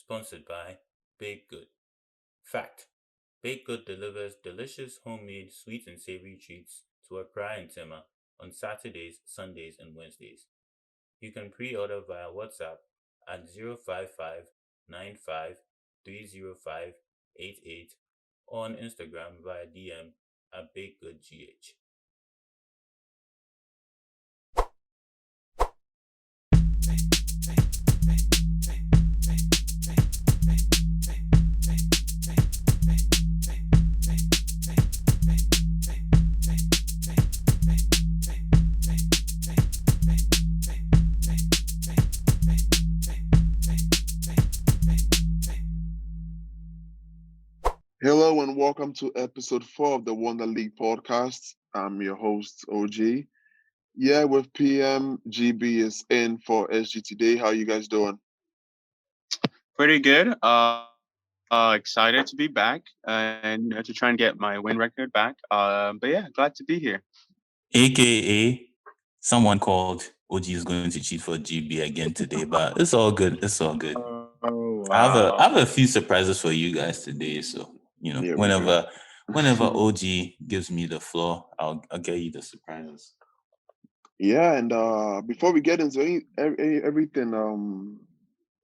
sponsored by Baked Good. Fact: Baked Good delivers delicious homemade sweet and savory treats to Accra and Tema on Saturdays, Sundays, and Wednesdays. You can pre-order via WhatsApp at 055 95 305 88 or on Instagram via DM at BakedGoodGH. Hello and welcome to episode 4 of the Wonder League podcast. I'm your host, OG. Yeah, with PM, GB is in for SG today. How you guys doing? Pretty good. Excited to be back and to try and get my win record back. But yeah, glad to be here. AKA, someone called OG is going to cheat for GB again today, but it's all good. It's all good. Oh I have wow! a few surprises for you guys today. So, Yeah, we do. whenever OG gives me the floor, I'll get you the surprises. Yeah, and before we get into everything,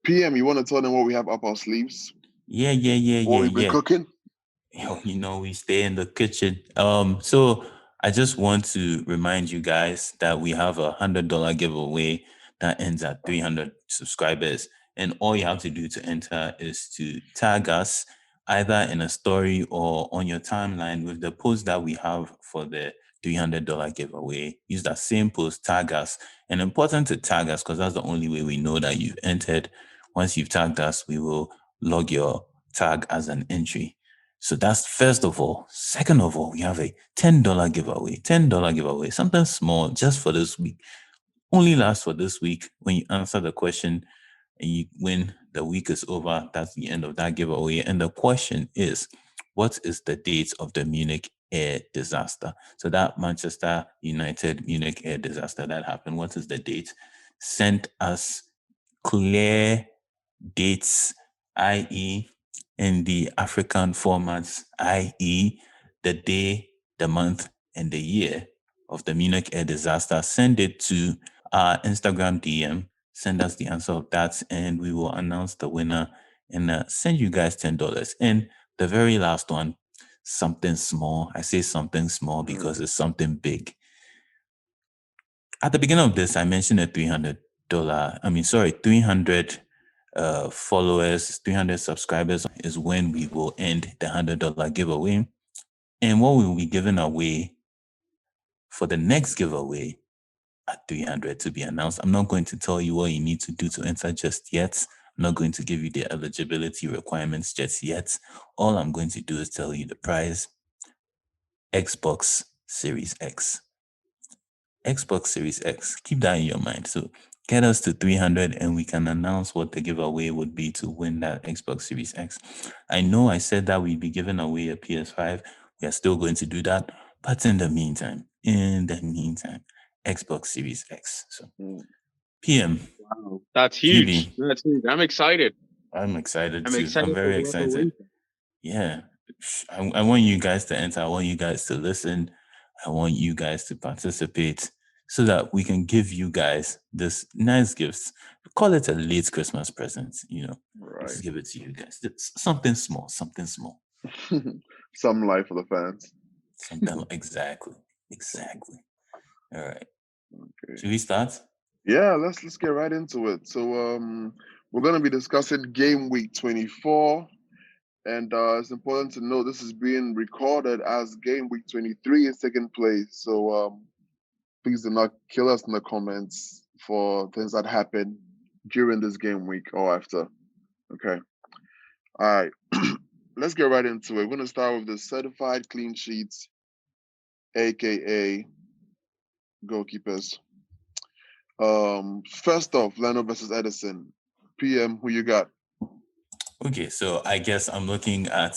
PM, you want to tell them what we have up our sleeves? What we've been cooking? We stay in the kitchen. So I just want to remind you guys that we have $100 giveaway that ends at 300 subscribers, and all you have to do to enter is to tag us either in a story or on your timeline with the post that we have for the $300 giveaway. Use that same post, tag us, and important to tag us because that's the only way we know that you've entered. Once you've tagged us, we will log your tag as an entry. So that's first of all. Second of all, we have a $10 giveaway. $10 giveaway, something small just for this week. Only lasts for this week. When you answer the question and you win, the week is over. That's the end of that giveaway. And the question is, what is the date of the Munich air disaster? So that Manchester United Munich air disaster that happened, what is the date? Send us clear dates, i.e., in the African formats, i.e., the day, the month, and the year of the Munich air disaster. Send it to our Instagram DM. Send us the answer of that, and we will announce the winner and send you guys $10. And the very last one, something small. I say something small because it's something big. At the beginning of this, I mentioned a $300 followers, 300 subscribers is when we will end the $100 giveaway. And what we will be giving away for the next giveaway at 300 to be announced. I'm not going to tell you what you need to do to enter just yet. I'm not going to give you the eligibility requirements just yet. All I'm going to do is tell you the prize. Xbox Series X. Xbox Series X. Keep that in your mind. So get us to 300 and we can announce what the giveaway would be to win that Xbox Series X. I know I said that we'd be giving away a PS5. We are still going to do that. But in the meantime, Xbox Series X. So PM. Wow, that's huge. GB. That's huge. I'm excited. I'm excited I'm too. excited I'm for very whoever excited. wins. Yeah. I want you guys to enter. I want you guys to listen. I want you guys to participate so that we can give you guys this nice gifts. Call it a late Christmas present, Right. Just give it to you guys. It's something small. Some life for the fans. Something exactly. All right. Okay. Should we start? Yeah, let's get right into it. So we're gonna be discussing game week 24. And it's important to know this is being recorded as game week 23 is taking place. So please do not kill us in the comments for things that happen during this game week or after. Okay. All right. Let's get right into it. We're going to start with the certified clean sheets, aka goalkeepers. First off, Leno versus Edison. PM, who you got? Okay, so I guess I'm looking at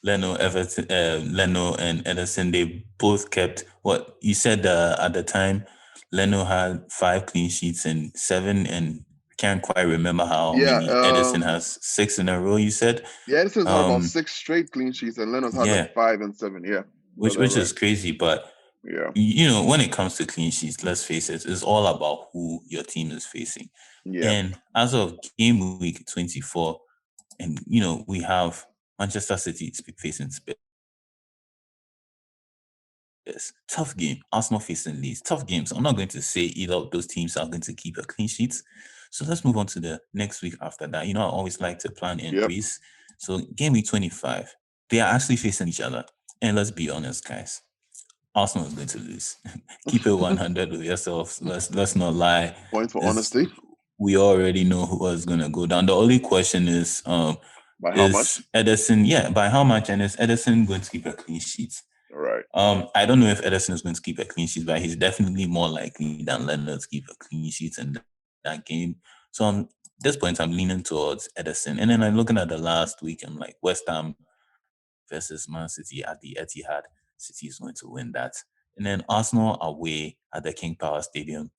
Leno and Edison. They both kept what you said at the time. Leno had 5 clean sheets and 7 and can't quite remember how Yeah, many. Edison has 6 in a row, you said. yeah, Edison's had about Um, 6 straight clean sheets, and Leonard's had like yeah, 5 and 7. Yeah, got that which right. is crazy, but Yeah, when it comes to clean sheets, let's face it, it's all about who your team is facing. yeah. And as of game week 24, and we have Manchester City facing Spurs. Tough game. Arsenal facing Leeds. Tough games. I'm not going to say either of those teams are going to keep a clean sheet. So let's move on to the next week after that. I always like to plan in Yep. threes. So game week 25, they are actually facing each other. And let's be honest, guys. Arsenal is going to lose. Keep it 100 with yourselves. Let's not lie. Points for Is honesty. We already know who is going to go down. The only question By how is much? Edison, yeah, by how much, and is Edison going to keep a clean sheet? All right. I don't know if Edison is going to keep a clean sheet, but he's definitely more likely than Leonard to keep a clean sheet in that game. So at this point, I'm leaning towards Edison. And then I'm looking at the last week, I'm like, West Ham versus Man City at the Etihad. City is going to win that. And then Arsenal away at the King Power Stadium.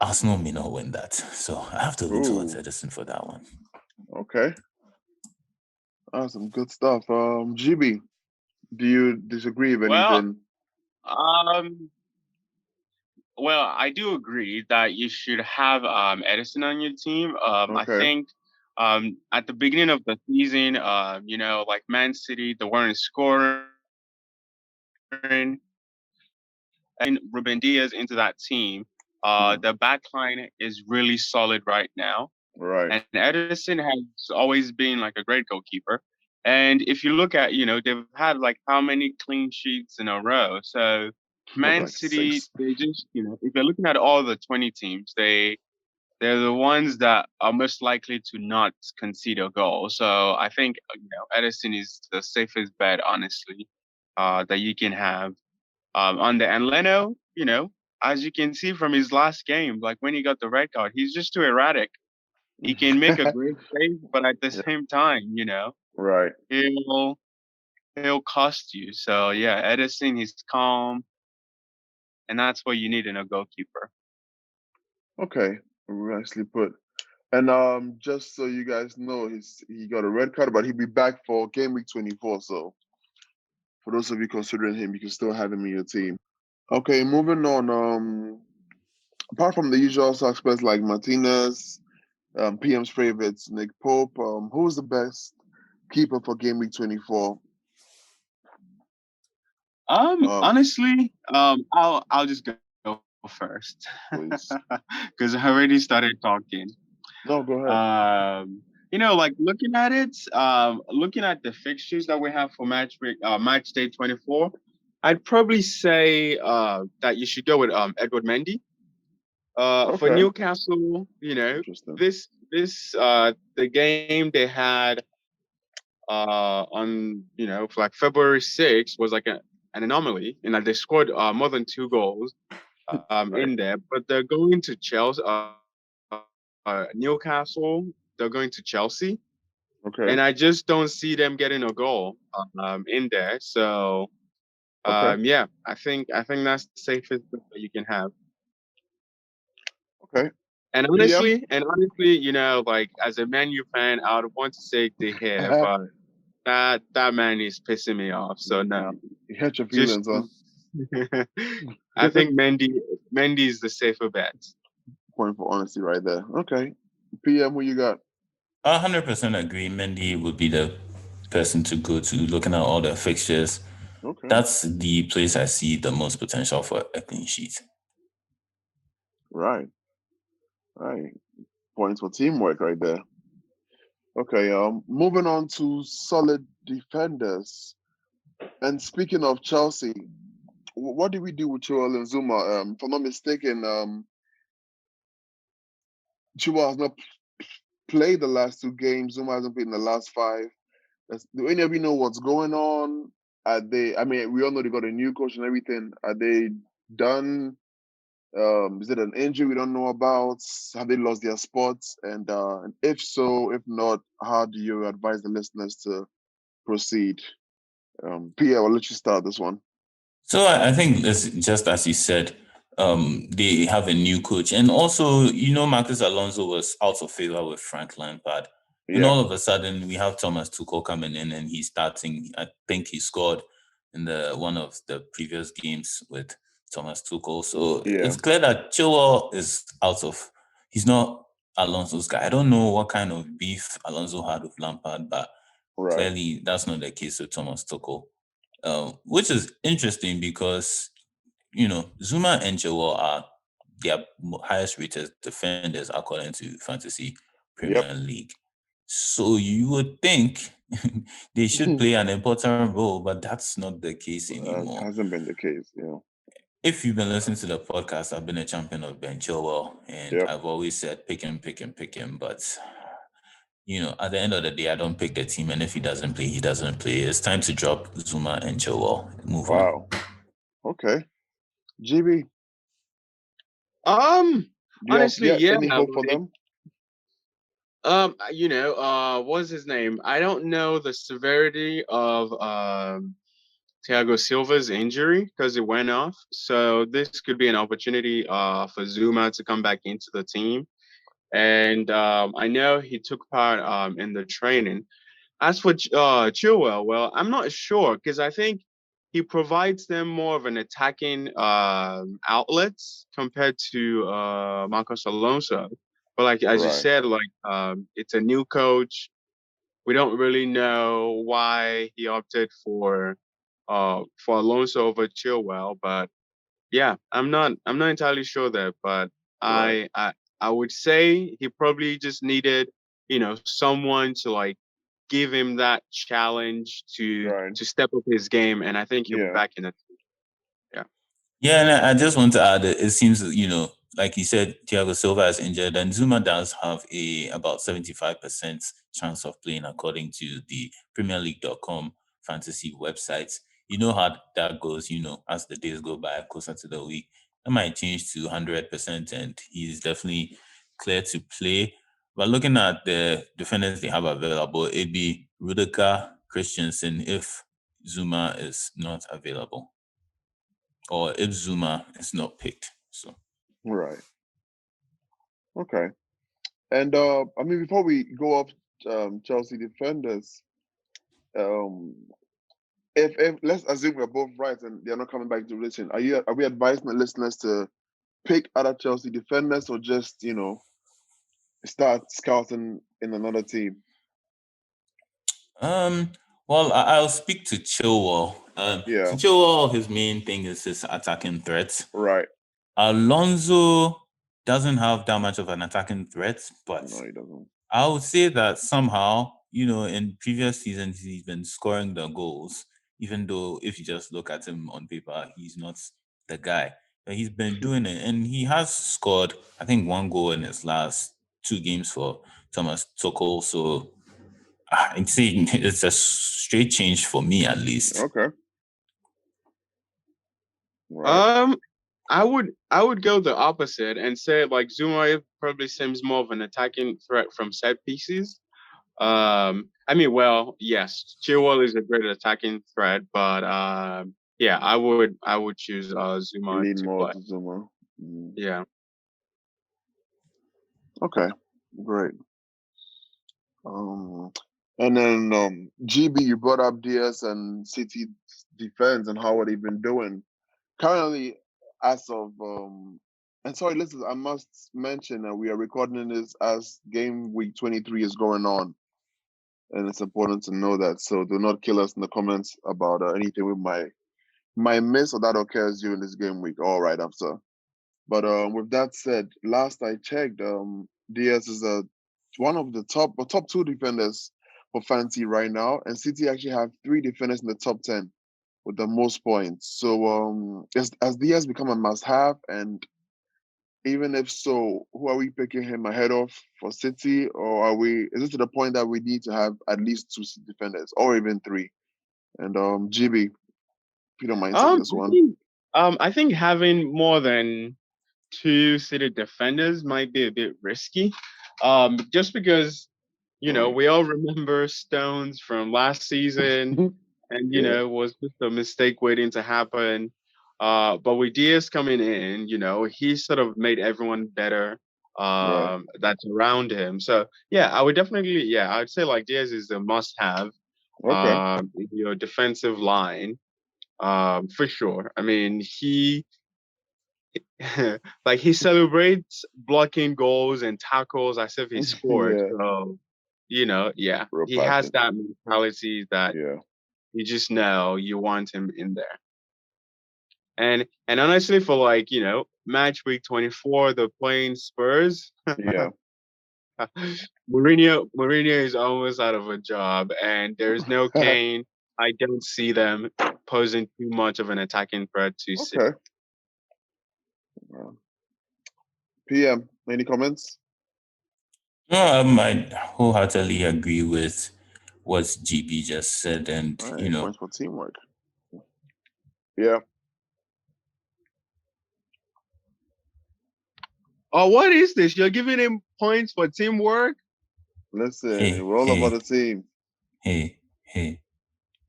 Arsenal may not win that. So I have to lean towards Ooh. Edison for that one. Okay. That's some good stuff. GB, do you disagree with Well, anything? um, well, I do agree that you should have Edison on your team. I Okay. think at the beginning of the season, like Man City, they weren't scoring, and Ruben Diaz into that team. The back line is really solid right now. Right. And Edison has always been like a great goalkeeper. And if you look at, they've had like how many clean sheets in a row. So Man Like City, 6. they just, if you're looking at all the 20 teams, they're the ones that are most likely to not concede a goal. So I think, Edison is the safest bet, honestly, that you can have. On the and Leno, as you can see from his last game, like when he got the red card, he's just too erratic. He can make a great save, but at the Yeah. same time, Right. he'll he'll cost you. So yeah, Edison, he's calm, and that's what you need in a goalkeeper. Okay. Nicely put. And just so you guys know, he got a red card, but he'll be back for game week 24. So for those of you considering him, you can still have him in your team. Okay, moving on. Apart from the usual suspects like Martinez, PM's favorites, Nick Pope, who's the best keeper for game week 24? Honestly, I'll just go first Please. because I already started talking. No, go ahead. Like looking at the fixtures that we have for match day 24, I'd probably say that you should go with Edward Mendy. For Okay. Newcastle, Interesting. the game they had on for like February 6th was like an anomaly in that they scored more than 2 goals Right. in there, but they're going to Chelsea, Newcastle. They're going to Chelsea, and Okay. I just don't see them getting a goal in there. So Okay. yeah, I think that's the safest bet that you can have. Okay. And PM? honestly, like as a Man U fan, I would want to say De Gea, but that man is pissing me off. So no, You hurt your just feelings, huh? I think Mendy is the safer bet. Point for honesty right there. Okay. PM, who you got? 100% agree. Mendy would be the person to go to looking at all the fixtures. Okay. That's the place I see the most potential for a clean sheet. Right. Right. Points for teamwork right there. Okay. Moving on to solid defenders. And speaking of Chelsea, what did we do with Chilwell and Zuma? If I'm not mistaken, Chilwell has not played the last 2 games. Zuma hasn't played in the last 5. Do any of you know what's going on? Are they? I mean, we all know they got a new coach and everything. Are they done? Is it an injury we don't know about? Have they lost their spots? And if so, if not, how do you advise the listeners to proceed? Pierre, I'll let you start this one. So I think it's just as you said, they have a new coach, and also Marcus Alonso was out of favor with Frank Lampard, and Yeah, all of a sudden we have Thomas Tuchel coming in, and he's starting. I think he scored in the one of the previous games with Thomas Tuchel, so yeah, it's clear that Chilwell is out of. He's not Alonso's guy. I don't know what kind of beef Alonso had with Lampard, but right, clearly that's not the case with Thomas Tuchel, which is interesting because Zuma and Joel are their highest rated defenders according to Fantasy Premier yep. League. So you would think they should play an important role, but that's not the case anymore. Hasn't been the case, If you've been listening to the podcast, I've been a champion of Ben Chilwell, and Yep, I've always said pick him, pick him, pick him. But at the end of the day, I don't pick the team, and if he doesn't play, he doesn't play. It's time to drop Zuma and Chilwell. Move on. wow. Okay. GB, do Honestly, you have yeah. any hope for them? What's his name? I don't know the severity of Thiago Silva's injury because it went off. So this could be an opportunity for Zuma to come back into the team. And I know he took part in the training. As for Chilwell, well, I'm not sure because I think he provides them more of an attacking outlets compared to Marcos Alonso. But like as you Right, said, like it's a new coach. We don't really know why he opted for Alonso over Chilwell, but yeah, I'm not entirely sure there, but right, I I I would say he probably just needed, someone to like give him that challenge to right. to step up his game, and I think he'll be Yeah, back in it. Yeah. Yeah, and I just want to add that it seems, like you said, Thiago Silva is injured, and Zuma does have a about 75% chance of playing according to the PremierLeague.com fantasy website. You know how that goes, as the days go by, closer to the week. That might change to 100%, and he's definitely clear to play. But looking at the defenders they have available, it'd be Rudiger, Christensen if Zuma is not available or if Zuma is not picked. So right. Okay. And I mean, before we go off Chelsea defenders, um, if let's assume we're both right and they're not coming back to listen, are we advising the listeners to pick other Chelsea defenders or just start scouting in another team? um well I'll speak to Chilwell. So Yeah, Chilwell, his main thing is his attacking threat. right. Alonso doesn't have that much of an attacking threat, but No, he doesn't. I would say that somehow, in previous seasons, he's been scoring the goals, even though if you just look at him on paper, he's not the guy. But he's been doing it, and he has scored, I think, one goal in his last two games for Thomas Tuchel. So I'd say it's a straight change for me, at least. Okay, right, Um, I would go the opposite and say like Zuma probably seems more of an attacking threat from set pieces. I mean, well, yes, Chilwell is a great attacking threat, but yeah, I would choose Zuma lean to more play. to Zuma. Mm. Yeah. Okay, great. Um, and then GB, you brought up DS and City defense and how what they've been doing. Currently, as of and sorry, listen, I must mention that we are recording this as game week 23 is going on, and it's important to know that. So do not kill us in the comments about anything we might miss or that occurs during this game week. All right, after. But with that said, last I checked, Diaz is one of the top two defenders for fantasy right now, and City actually have three defenders in the top 10 with the most points. So has Diaz become a must-have? And even if so, who are we picking him ahead of for City, or is it to the point that we need to have at least two defenders, or even three? And GB, if you don't mind taking Um, this I one. think I think having more than two seated defenders might be a bit risky. Just because Right. we all remember Stones from last season, and Yeah. was just a mistake waiting to happen. But with Diaz coming in, he sort of made everyone better Right. that's around him. So yeah, I would definitely, I'd say like Diaz is a must-have Okay. in your defensive line, for sure. I mean, he like he celebrates blocking goals and tackles as if he scored. Yeah. So, Real he has passion. that mentality that Yeah. you just know you want him in there. And honestly, for match week 24, the playing Spurs, Yeah. Mourinho is almost out of a job, and there's no Kane. I don't see them posing too much of an attacking threat to City. Okay. PM, any comments? I wholeheartedly agree with what GB just said, and All right, points for teamwork. Yeah. Oh, what is this? You're giving him points for teamwork? Listen, we're all about the team. hey,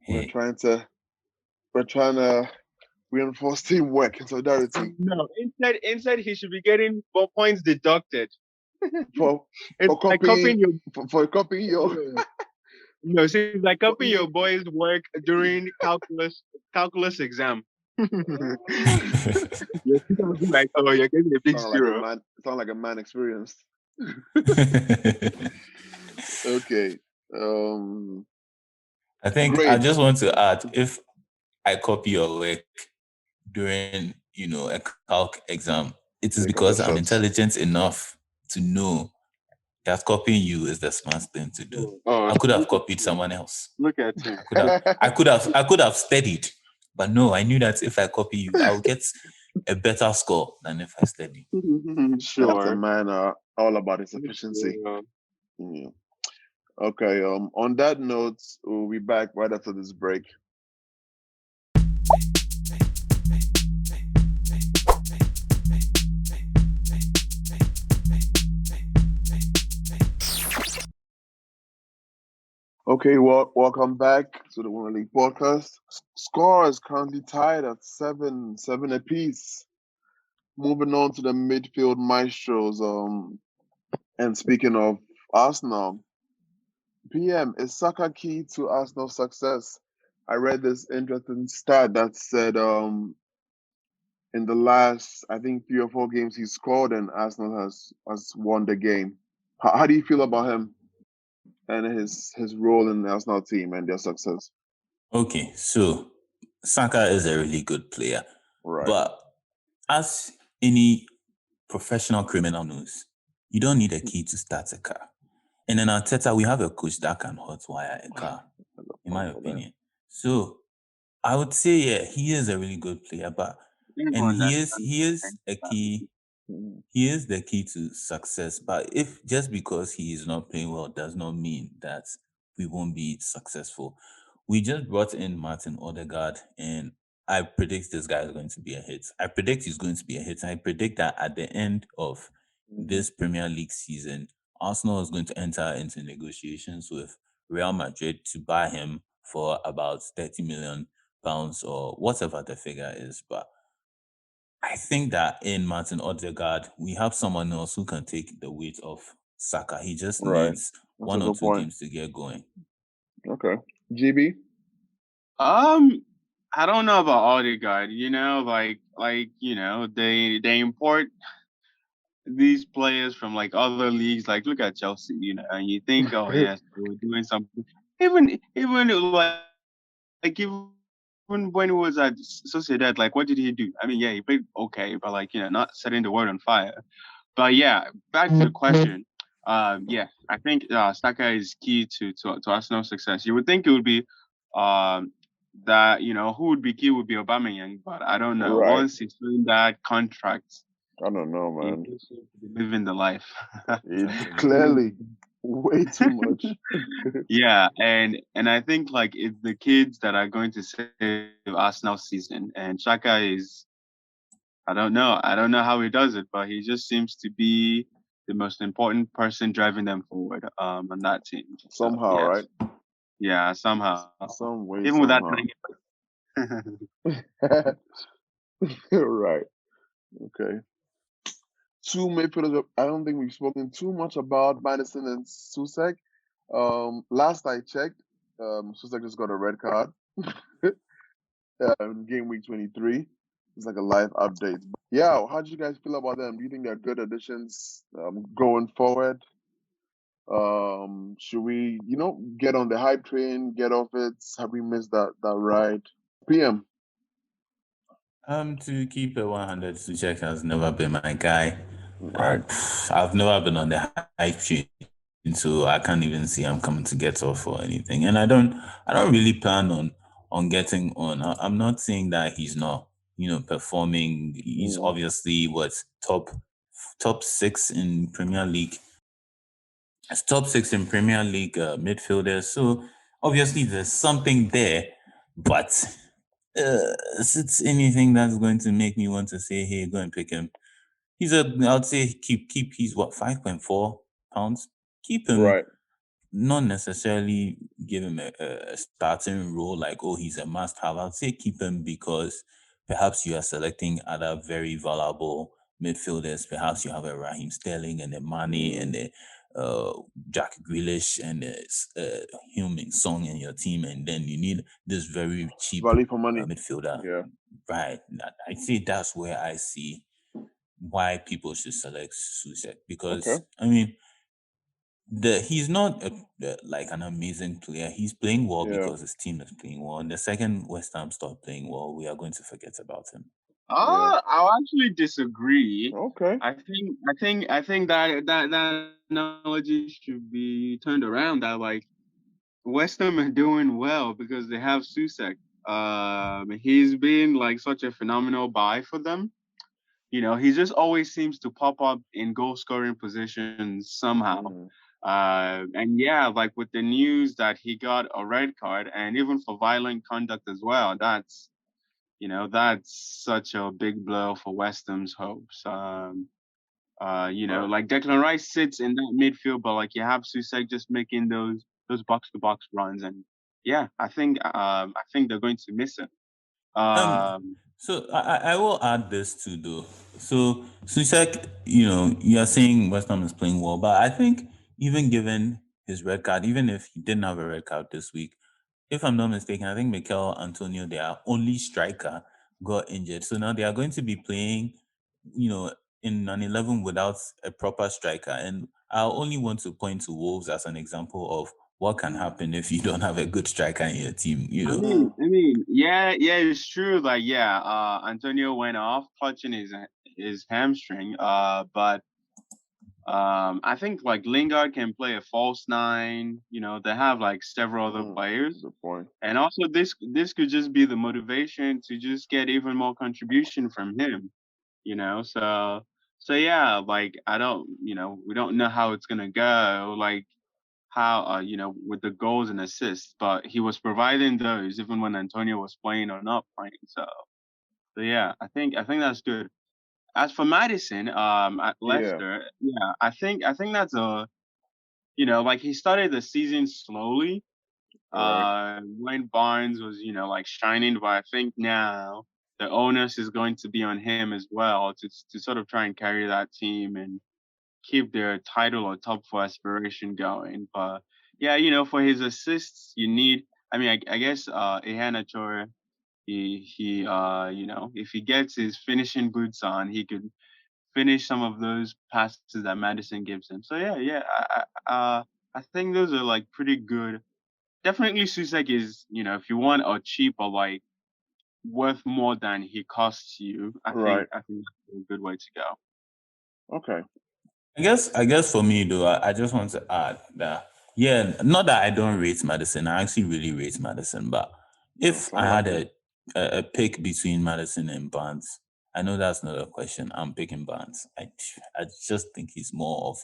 We're trying to reinforce teamwork and solidarity. No, instead he should be getting more points deducted. For It's like copying your for copying your no, see, it's like copying your boys' work during calculus exam. You're like, oh, you're getting a big zero. Sound like a man experienced. Okay. I think I Grades. just want to add, if I copy your work during, a calc exam, it is They can get because I'm shots. intelligent enough to know that copying you is the smart thing to do. Oh, I could have copied someone else. Look at him. I could have studied, but no, I knew that if I copy you, I'll get a better score than if I study. Sure. That's a man all about his efficiency. Yeah. Okay. On that note, we'll be back right after this break. Okay, welcome back to the Women League podcast. Score is currently tied at 7 apiece. Moving on to the midfield maestros. And speaking of Arsenal, PM, is Saka key to Arsenal's success? I read this interesting stat that said in the last, I think, 3 or 4 games he scored and Arsenal has won the game. How do you feel about him and his role in the Arsenal team and their success? Okay, so Saka is a really good player. Right. But as any professional criminal knows, you don't need a key to start a car. And in Arteta, we have a coach that can hotwire a car, in my opinion. So I would say, yeah, he is a really good player, but he is a key. He is the key to success. But if just because he is not playing well does not mean that we won't be successful. We just brought in Martin Odegaard, and I predict this guy is going to be a hit. I predict he's going to be a hit. I predict that at the end of this Premier League season, Arsenal is going to enter into negotiations with Real Madrid to buy him for about £30 million or whatever the figure is. But I think that in Martin Odegaard, we have someone else who can take the weight of Saka. He just needs one or two games to get going. Okay. GB? I don't know about Odegaard, they import these players from like other leagues, like look at Chelsea, and you think, oh yes, they were doing something. Even when he was at Sociedad, like what did he do? I mean, yeah, he played okay, but not setting the world on fire. But yeah, back to the question. Yeah, I think Saka is key to Arsenal's success. You would think it would be that who would be key would be Aubameyang, but I don't know. Right. Once he's doing that contract, I don't know, man. He seems to be living the life. Clearly, way too much. Yeah, and I think like it's the kids that are going to save Arsenal season, and Xhaka is. I don't know how he does it, but he just seems to be the most important person driving them forward on that team. Somehow, so, right? Yeah, somehow. Some way, Even somehow. with that. Right. Okay. Two midfielders. I don't think we've spoken too much about Madison and Susek. Last I checked, Susek just got a red card in game week 23. It's like a live update. Yeah, how do you guys feel about them? Do you think they're good additions going forward? Should we, get on the hype train, get off it? Have we missed that ride? PM. To keep it 100, Suchek has never been my guy. Right. I've never been on the hype train, so I can't even see I'm coming to get off or anything. And I don't really plan on getting on. I'm not saying that he's not, performing. He's Mm, obviously what top six in Premier League. It's top six in Premier League midfielders. So obviously there's something there, but it's anything that's going to make me want to say, hey, go and pick him. I'd say keep he's what, £5.4. Keep him, right. not necessarily give him a starting role like, oh, he's a must have. I'd say keep him because perhaps you are selecting other very valuable midfielders. Perhaps you have a Raheem Sterling and a Mane and Mm, a uh, Jack Grealish and a Heung-min Song in your team, and then you need this very cheap value for money. midfielder. Yeah. Right. I say that's where I see why people should select Susek Okay. because I mean he's not like an amazing player. He's playing well Yeah. because his team is playing well. And the second West Ham start playing well, we are going to forget about him. Yeah. I'll actually disagree. Okay. I think that analogy should be turned around. That like West Ham are doing well because they have Susek. He's been like such a phenomenal buy for them. He just always seems to pop up in goal scoring positions somehow. Mm, And yeah, like with the news that he got a red card and even for violent conduct as well, that's such a big blow for West Ham's hopes. right. Like Declan Rice sits in that midfield, but like you have Susek just making those box to box runs, and yeah, I think they're going to miss him. Um, Um, so I will add this too, though. So Susek, you are saying West Ham is playing well, but I think even given his red card, even if he didn't have a red card this week, if I'm not mistaken, I think Mikel Antonio, their only striker, got injured. So now they are going to be playing, you know, in an 11 without a proper striker. And I only want to point to Wolves as an example of what can happen if you don't have a good striker in your team, I Mm, mean, I mean, yeah, it's true. Like, yeah, Antonio went off clutching his hamstring. But I think like Lingard can play a false nine. They have like several other players. good point. And also, this could just be the motivation to just get even more contribution from him. So yeah, like I don't, we don't know how it's gonna go, like how with the goals and assists, but he was providing those even when Antonio was playing or not playing. So yeah, I think that's good. As for Madison, at Yeah. Leicester, yeah, I think that's like he started the season slowly Correct. when Barnes was, like shining, but I think now the onus is going to be on him as well to sort of try and carry that team and keep their title or top four aspiration going. But yeah, for his assists, you need. I mean, I guess Ihanacho, if he gets his finishing boots on, he could finish some of those passes that Madison gives him. So yeah, I think those are like pretty good. Definitely Susek is, if you want a cheap or like worth more than he costs you, I Right. think I think that's a good way to go. Okay. I guess for me though, I just want to add that yeah, not that I don't rate Madison. I actually really rate Madison, but No, if I sound like had it. a pick between Madison and Barnes, I know that's not a question. I'm picking Barnes. I just think he's more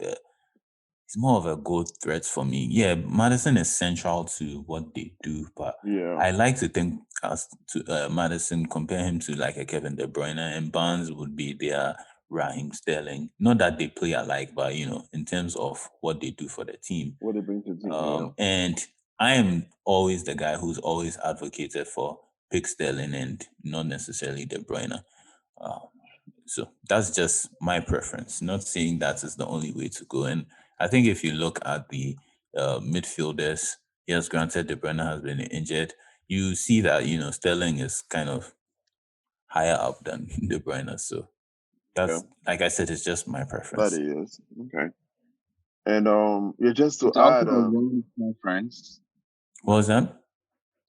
of a goal threat for me. Yeah, Madison is central to what they do, but Yeah. I like to think as to Madison, compare him to like a Kevin De Bruyne, and Barnes would be their Raheem Sterling. Not that they play alike, but in terms of what they do for the team. What they bring to the team. Yeah. And I am always the guy who's always advocated for pick Sterling and not necessarily De Bruyne. So that's just my preference. Not saying that is the only way to go. And I think if you look at the midfielders, yes, granted De Bruyne has been injured. You see that Sterling is kind of higher up than De Bruyne. So Yeah, that's, like I said, it's just my that preference. is okay. And yeah, just to It's also add, a wrong preference. What was that?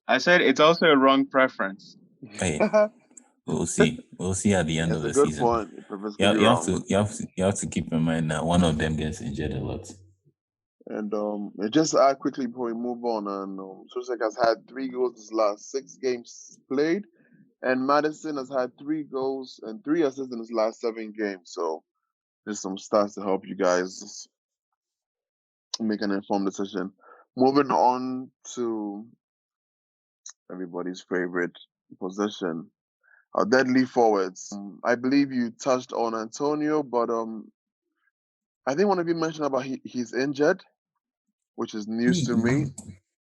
I said it's also a wrong preference. Hey, we'll see. We'll see at the end it's of a the good season. point. Your preference could Yeah, be you have wrong. to keep in mind that one of them gets injured a lot. And just to add quickly before we move on, and Susek has had 3 goals his last 6 games played, and Madison has had 3 goals and 3 assists in his last 7 games. So there's some stats to help you guys make an informed decision. Moving on to everybody's favorite position, our deadly forwards. I believe you touched on Antonio, but I think one of you mentioned about he's injured, which is news to me.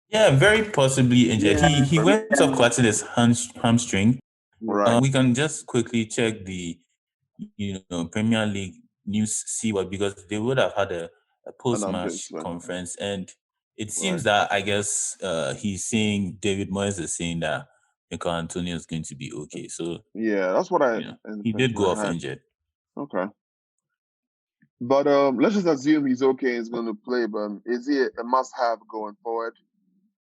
Yeah, very possibly injured. Yeah, He went off collecting his hamstring. yeah. Right. We can just quickly check the Premier League news, see what, because they would have had a An post update, match right? conference, and it Right. seems that I guess he's saying David Moyes is saying that Mikel Antonio is going to be okay. So Yeah, that's what he did information go I off had. injured. Okay. But let's just assume he's okay and he's going to play. But is he a must-have going forward?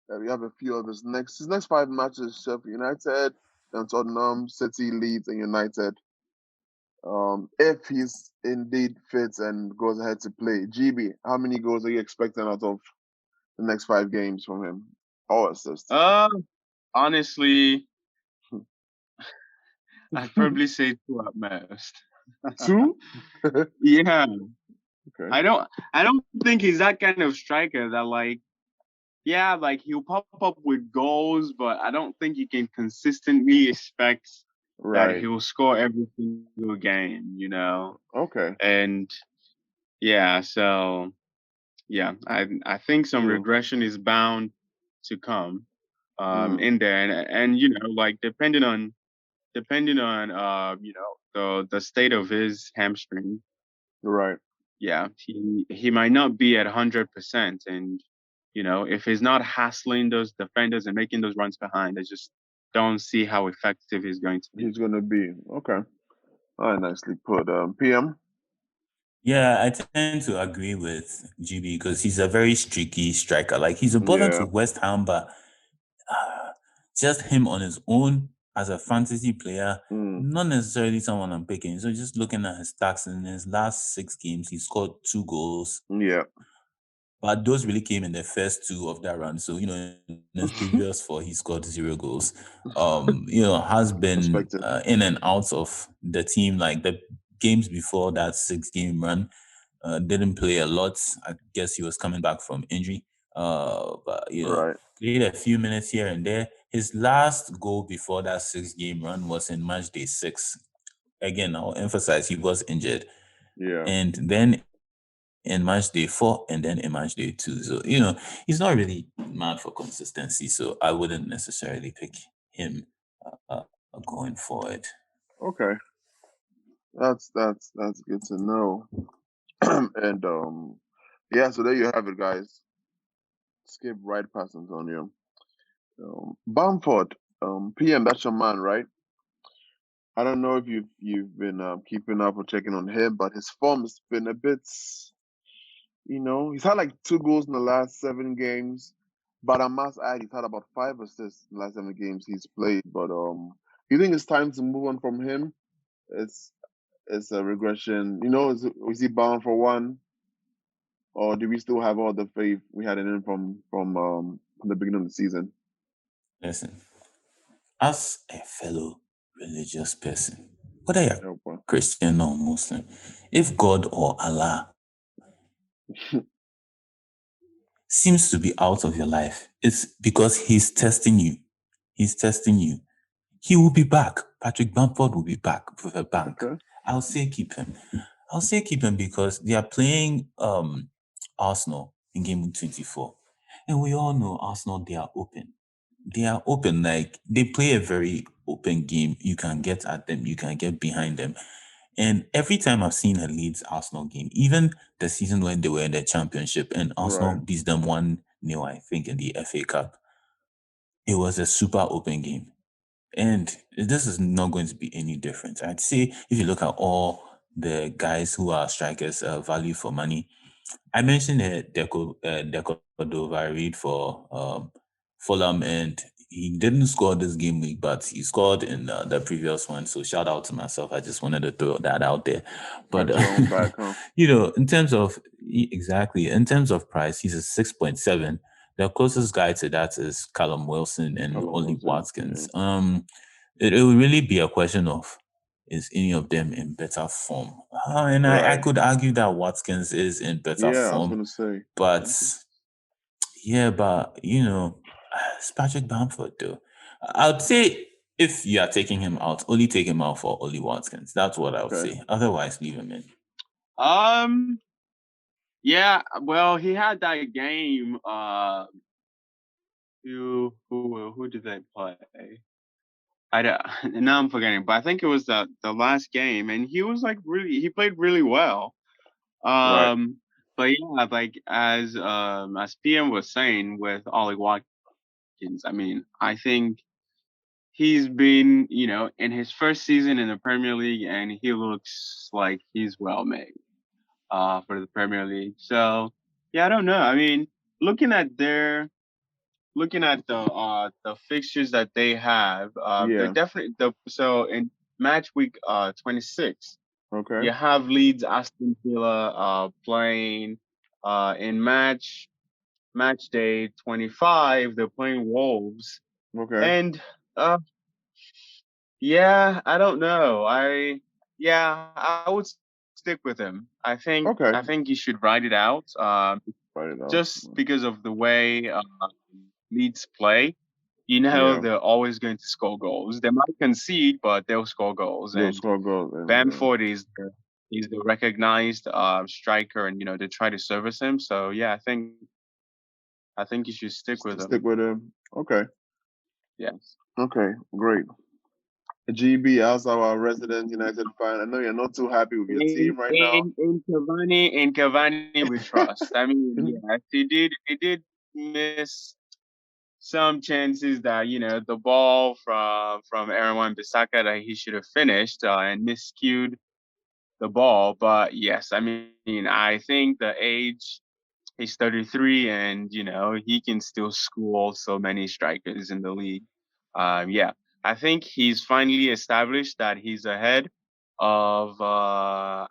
We have a few of his next 5 matches: Sheffield United, then Tottenham, City, Leeds, and United. If he's indeed fit and goes ahead to play, GB, how many goals are you expecting out of the next 5 games from him? Or assists? Honestly, I'd probably say 2 at most. 2? Yeah. Okay. I don't think he's that kind of striker that like he'll pop up with goals, but I don't think you can consistently expect that Right. he'll score every single game, Okay. And yeah, so yeah, I think some True. regression is bound to come Mm. in there, and like depending on the state of his hamstring. Right. Yeah, he might not be at 100%, and if he's not hassling those defenders and making those runs behind, I just don't see how effective he's going to be. He's going to be. Okay. All right, nicely put. PM? Yeah, I tend to agree with GB because he's a very streaky striker. Like, he's important Yeah. to West Ham, but just him on his own as a fantasy player, Mm. not necessarily someone I'm picking. So just looking at his stats in his last 6 games, he scored 2 goals. Yeah. But those really came in the first 2 of that run. So, in his previous 4, he scored 0 goals. Has been Expected. in and out of the team. Like, the games before that 6-game run, didn't play a lot. I guess he was coming back from injury. But Right. played a few minutes here and there. His last goal before that 6-game run was in match day 6. Again, I'll emphasize he was injured. Yeah. And then in match day 4 and then in match day 2. So, he's not really mad for consistency. So I wouldn't necessarily pick him uh, going forward. Okay. That's good to know. And yeah, so there you have it, guys. Skip right past Antonio. Bamford, PM, that's your man, right? I don't know if you've been keeping up or checking on him, but his form has been a bit, he's had like 2 goals in the last 7 games, but I must add he's had about 5 assists in the last 7 games he's played. But you think it's time to move on from him? It's a regression. Is he bound for one, or do we still have all the faith we had in him from the beginning of the season? Listen, as a fellow religious person, whether you're Oh, boy. Christian or Muslim, if God or Allah seems to be out of your life, it's because he's testing you. He's testing you. He will be back. Patrick Bamford will be back with a bank. Okay. I'll say keep him. I'll say keep him because they are playing Arsenal in Game Week 24. And we all know Arsenal, they are open. they are open. Like they play a very open game. You can get at them. You can get behind them. And every time I've seen a Leeds Arsenal game, even the season when they were in the championship and Arsenal Right. beats them 1-0, I think, in the FA Cup, it was a super open game. And this is not going to be any different. I'd say if you look at all the guys who are strikers, value for money, I mentioned Deco Reed for Fulham, and he didn't score this game week, but he scored in the previous one. So shout out to myself. I just wanted to throw that out there. But Got your own back, huh? in terms of exactly in terms of price, he's a 6.7. The closest guy to that is Callum Wilson and Callum Ollie Wilson. Yeah. Watkins. It will really be a question of is any of them in better form? And I Right. could argue that Watkins is in better Yeah, I was form, gonna say. but yeah, but it's Patrick Bamford though. I'd say if you are taking him out, only take him out for Ollie Watkins. That's what I would Okay. say. Otherwise, leave him in. Yeah. Well, he had that game. Who did they play? I don't, now I'm forgetting, but I think it was the last game, and he was like he played really well. Right. But yeah, like as PM was saying with Ollie Watkins, I mean, I think he's been, in his first season in the Premier League, and he looks like he's well made for the Premier League. So yeah, I don't know. I mean, looking at the fixtures that they have, they're Yeah. definitely so in match week 26, Okay. you have Leeds Aston Villa playing in match day 25, they're playing Wolves. Okay. And yeah, I don't know. I would stick with him. I Okay. think you should ride it out. Write it out. Just because of the way Leeds play. Yeah. They're always going to score goals. They might concede, but they'll score goals. They'll And score goals and Bamford is the recognized striker, and they try to service him. So yeah, I think you should stick with him. stick with him. Okay. Yes. Okay. Great. GB, as our resident United fan, I know you're not too happy with your team right now. In Cavani, we trust. I mean, yes, he did miss some chances that the ball from Aaron Wan-Bissaka that he should have finished and miscued the ball. But yes, I mean, I think the age, he's 33, and he can still school so many strikers in the league. Yeah, I think he's finally established that he's ahead of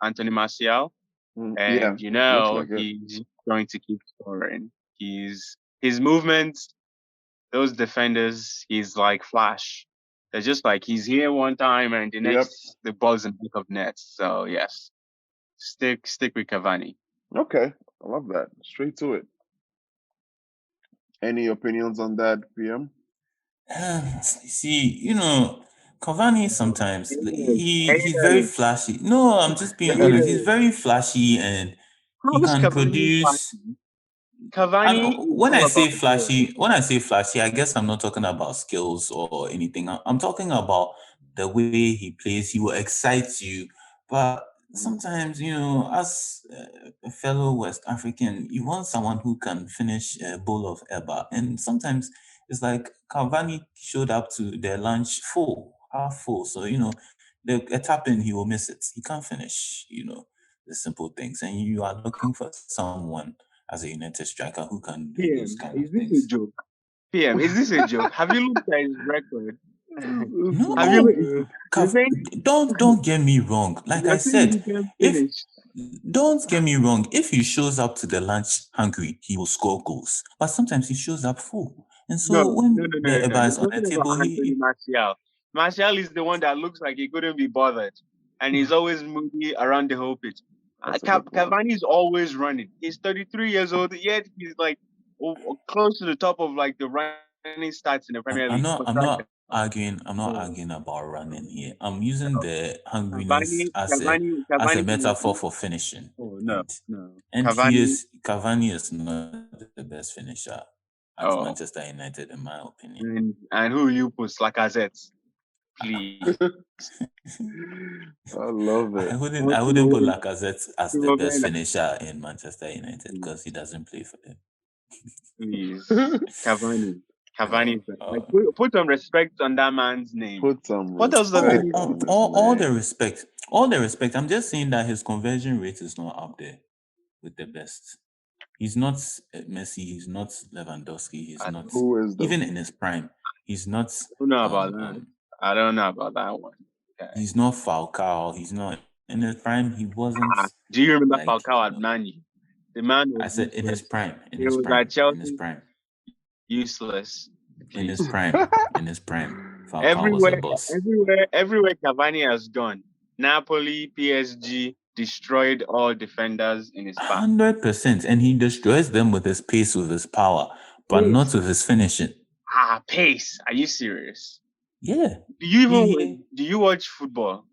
Anthony Martial, Yeah, and looks like it. he's going to keep scoring. His movements, those defenders, he's like Flash. They're just like he's here one time, and the Yep. next the ball's in back of nets. So yes, stick with Cavani. Okay. I love that. Straight to it. Any opinions on that, PM? See, Cavani sometimes he's very Haters, flashy. No, I'm just being honest. He's haters. very flashy and he How's can Cavani produce. flashy? Cavani is When I all about say the ball. flashy, I guess I'm not talking about skills or anything. I'm talking about the way he plays. He will excite you, but Mm, sometimes, as a fellow West African, you want someone who can finish a bowl of eba, and sometimes it's like Cavani showed up to their lunch full, half full. So a tap in, he will miss it. He can't finish. The simple things, and you are looking for someone as a United striker who can do those kind PM, of is things. this a joke? PM, is this a joke? Have you looked at his record? Have you No, looked? You think don't get me wrong. Like I you're saying said, he can if finish? don't get me wrong, if he shows up to the lunch hungry, he will score goals. But sometimes he shows up full, and No, so no, when no, the no, no. eba You're is on the talking about table, Anthony Martial. Martial is the one that looks like he couldn't be bothered, and he's always moody around the whole pitch. That's a good point. Cavani is always running. He's 33 years old, yet he's like close to the top of like the running stats in the Premier League for striker. I'm not So, arguing about running here. I'm using the hungriness Cavani, as a Cavani, as a Cavani. metaphor for finishing. Oh no, And no. and Cavani. Cavani is not the best finisher. at Manchester United, in my opinion. And who you put Lacazette? Please. I love it. I wouldn't put Lacazette as the best finisher in Manchester United because he doesn't play for them. Please. Cavani. Like put some respect on that man's name. Put some What else does respect he on his all name. the respect. I'm just saying that his conversion rate is not up there with the best. He's not Messi. He's not Lewandowski. He's not even in his prime. He's not. I don't know about that. I don't know about that one. Okay. He's not Falcao. He's not in his prime. He wasn't. Do you remember Falcao at Man U? The man was I said useless. in his prime. He was at Chelsea. Useless. In his prime. Falcao was a boss. Everywhere Cavani has gone. Napoli, PSG destroyed all defenders in his path. 100%. And he destroys them with his pace, with his power, but not with his finishing. Pace. Are you serious? Yeah. Do you watch football?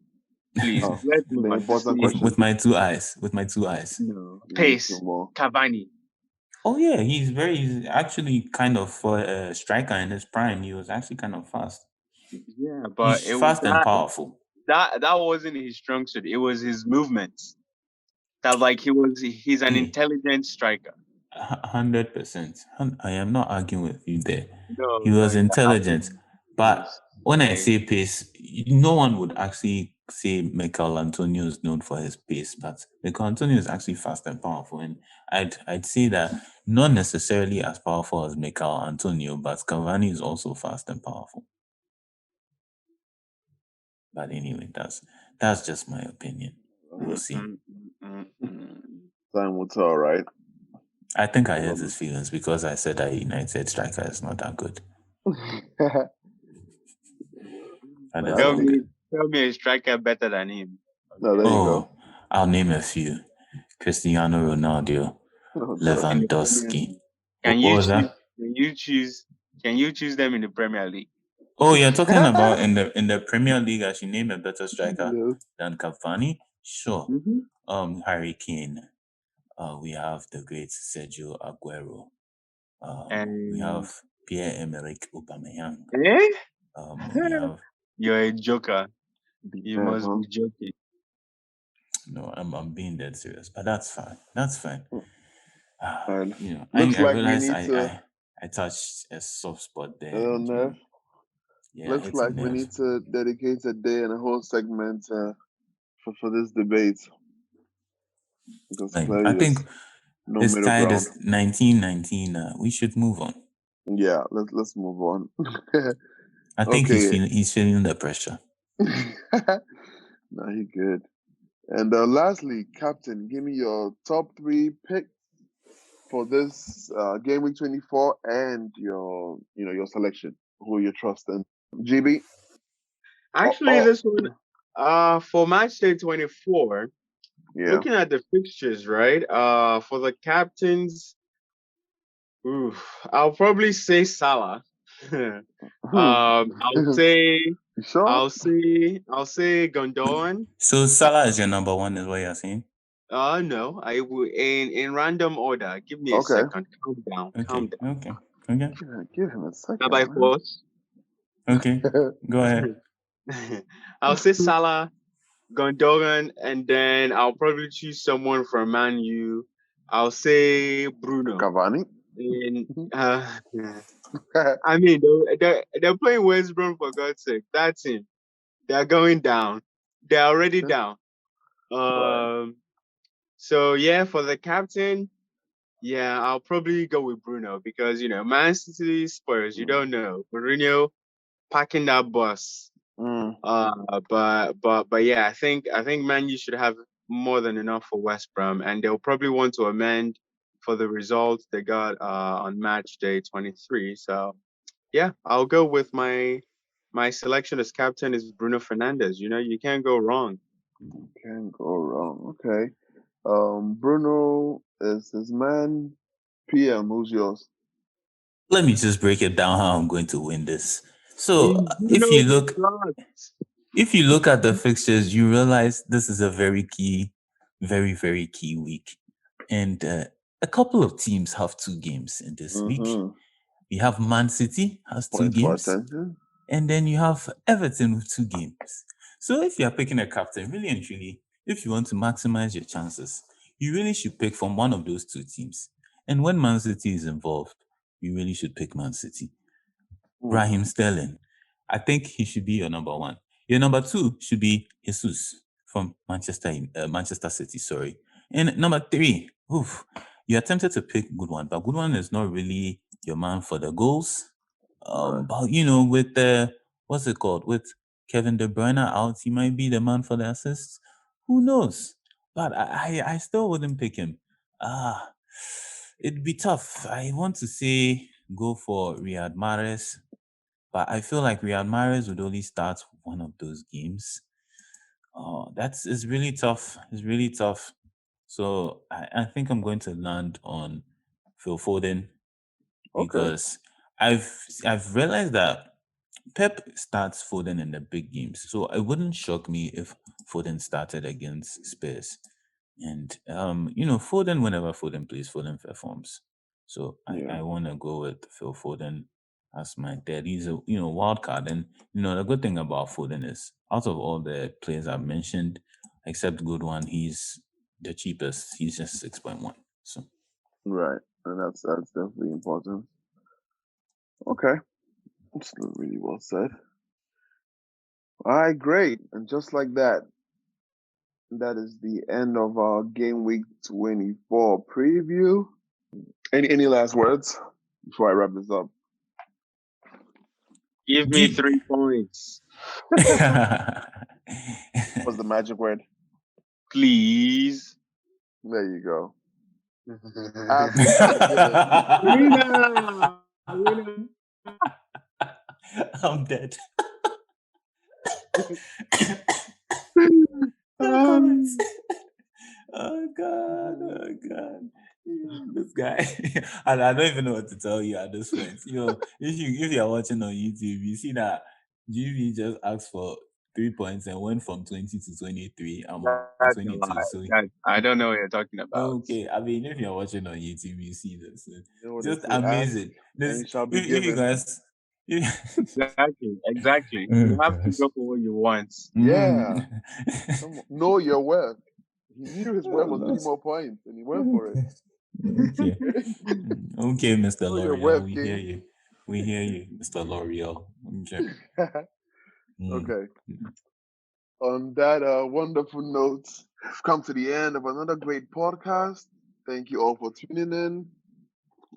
Please. With my two eyes. No. Pace. Cavani. Oh yeah, he's actually kind of for a striker in his prime. He was actually kind of fast. Yeah, but he's fast and powerful. That wasn't his strong suit. It was his movements. That he's an intelligent striker. 100%. I am not arguing with you there. No, he was intelligent, but when I say pace, no one would actually say Michael Antonio is known for his pace, but Michael Antonio is actually fast and powerful, and I'd say that not necessarily as powerful as Michael Antonio, but Cavani is also fast and powerful. But anyway, that's just my opinion. We'll see. Time will tell, right? I think I hurt his feelings because I said that United striker is not that good. Tell me a striker better than him. No, there you go. I'll name a few. Cristiano Ronaldo, Lewandowski. Can you choose them in the Premier League? Oh, you're talking about in the Premier League, I should name a better striker than Cavani? Sure. Mm-hmm. Harry Kane. We have the great Sergio Aguero. We have Pierre-Emerick Aubameyang. We have... You're a joker. You must be joking. No, I'm being dead serious, but that's fine. I realized I touched a soft spot there. I don't know. Yeah, looks like we need to dedicate a day and a whole segment for this debate. Because I think this tide is 1919. We should move on. Yeah, let's move on. I think he's feeling the pressure. No, he good. And lastly, Captain, give me your top 3 picks for this game week 24 and your selection. Who you trust in? GB? Actually, this one for match day 24. Yeah. Looking at the fixtures, right? For the captains, I'll probably say Salah. I'll say Gundogan. So Salah is your number 1, is what you're saying? No, I will in random order. Give me a second. Calm down. Okay. Give him a second. Not by force. Okay, go ahead. I'll say Salah, Gundogan, and then I'll probably choose someone from Man U. I'll say Bruno. Cavani. I mean, they're playing West Brom, for God's sake. That's him. They're going down. They're already down. So yeah, for the captain, I'll probably go with Bruno because Man City, Spurs. You don't know. Mourinho packing that bus. But yeah, I think Man U should have more than enough for West Brom, and they'll probably want to amend for the results they got on match day 23. So yeah, I'll go with my selection as captain is Bruno Fernandes. You can't go wrong. You can't go wrong. Okay. Bruno is his man. PM, who's yours? Let me just break it down how I'm going to win this. So if you look at the fixtures, you realize this is a very key, very, very key week. And a couple of teams have 2 games in this week. We have Man City has 2 Points for games. attention. And then you have Everton with 2 games. So if you're picking a captain, really and truly, if you want to maximize your chances, you really should pick from one of those 2 teams. And when Man City is involved, you really should pick Man City. Raheem Sterling. I think he should be your number 1. Your number 2 should be Jesus from Manchester City, sorry. And number 3, you're tempted to pick Goodwin, but Goodwin is not really your man for the goals. But with the what's it called? With Kevin De Bruyne out, he might be the man for the assists. Who knows? But I still wouldn't pick him. It'd be tough. I want to say go for Riyad Mahrez, but I feel like Riyad Mahrez would only start one of those games. It's really tough. It's really tough. So I think I'm going to land on Phil Foden because I've realized that Pep starts Foden in the big games. So it wouldn't shock me if Foden started against Spurs. And Foden, whenever Foden plays, Foden performs. So I want to go with Phil Foden as my third. He's a wild card. And the good thing about Foden is out of all the players I've mentioned, except Goodwin, he's the cheapest. He's just 6.1. So Right. And that's definitely important. Okay. That's really well said. All right, great. And just like that, that is the end of our Game Week 24 preview. Any last words before I wrap this up? Give me 3 points. What's the magic word? Please. There you go. Winner! I'm dead. Oh God. This guy. And I don't even know what to tell you at this point. If you're watching on YouTube, you see that GB just asked for 3 points and went from 20 to 23. I'm on That's a 22. lie. So I don't know what you're talking about. okay, I mean, if you're watching on YouTube, you see this. You know Just they say, amazing. and This, it shall be if you given. guys, Exactly. Oh, You have to gosh. go for what you want. Yeah. Know your worth. He knew his worth was Oh, 3 more points, and he went for it. Okay. Okay, Mr. Know your L'Oreal, worth, we King. hear you. We hear you, Mr. L'Oreal. Okay. Okay. On that wonderful note, we've come to the end of another great podcast. Thank you all for tuning in.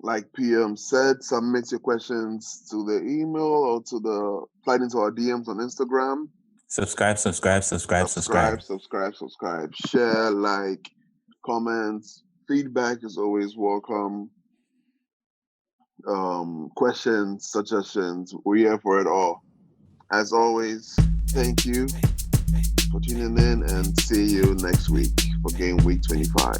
Like PM said, submit your questions to the email or slide into our DMs on Instagram. Subscribe. Share, like, comments. Feedback is always welcome. Questions, suggestions, we're here for it all. As always, thank you for tuning in and see you next week for Game Week 25.